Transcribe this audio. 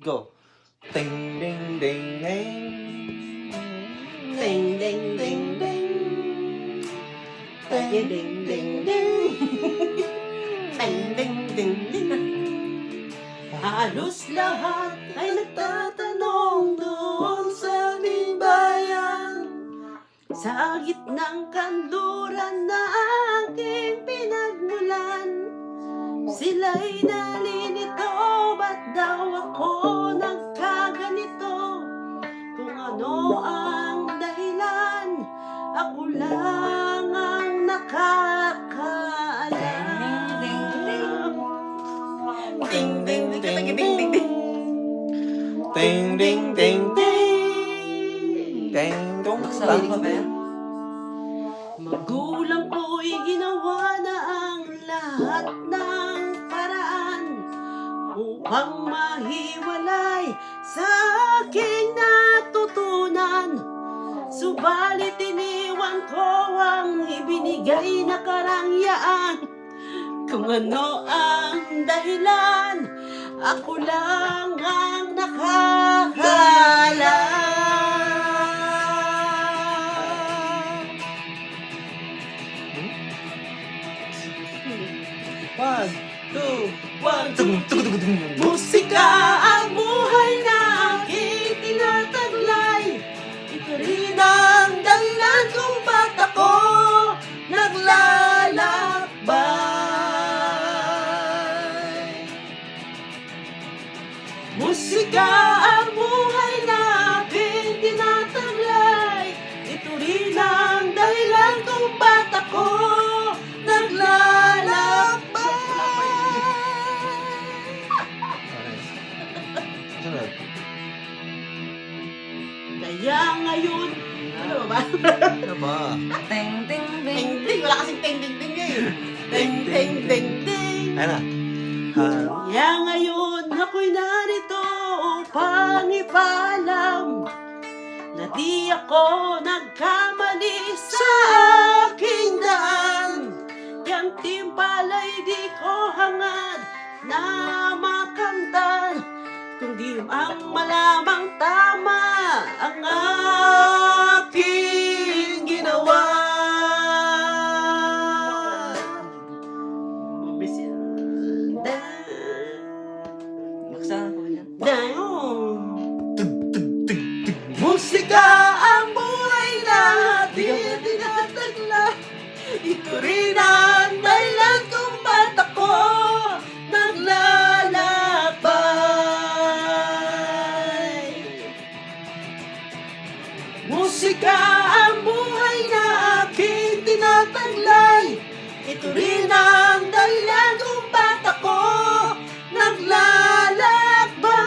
go. Ding, ding, ding, ding. Ding, ding, ding, ding. Ding, ding, ding, ding. Ding, ding, ding, ding. Halos lahat ay nagtatanong doon sa aming bayan. Sa gitnang kanluran na aking pinagmulan, sila'y nalilito, ba't daw ako nagkaganito? Kung ano ang dahilan, ako lang ang nakakaalam. Ding, ding, ding, ding, ding, ding, ding. Ding, ding, ding, ding. Ding, dong, Sarili ko ba dang. yan? Magulang ko'y ginawa na ang lahat ng paraan upang mahiwalay sa aking natutunan. Subalit iniwan ko ang ibinigay na karangyaan. Kung ano ang dahilan, ako lang ang nakakaalam. One, two, One, tung, tung, tung, tung. Musika ang buhay na aking tinataglay. Ito rin ang dahilan kung ba't ako naglalakbay. Musika ang buhay na aking tinataglay. Ito rin ang dahilan kung ba't ako naglalakbay. Sunod. Kaya ngayon, ano ba? Ano ba? Ting, ting, ting. Ting, ting, wala kasing ting, ting, ting eh. Ting, ting, ting, ting. Ano? Ha? Kaya ngayon, ako'y narito upang ipaalam na di ako nagkamali sa aking daan. Yang timpala'y di ko hangad na makamtan, kundi ang malamang tama ang aking ginawa. Buksan ko yan. Musika ang buhay natin tinatagla. Ito rin ang dahilan kung ba't ako naglalakbay. Musika ang buhay na aking tinataglay. Ito rin ang dahilan kung ba't ako naglalakbay.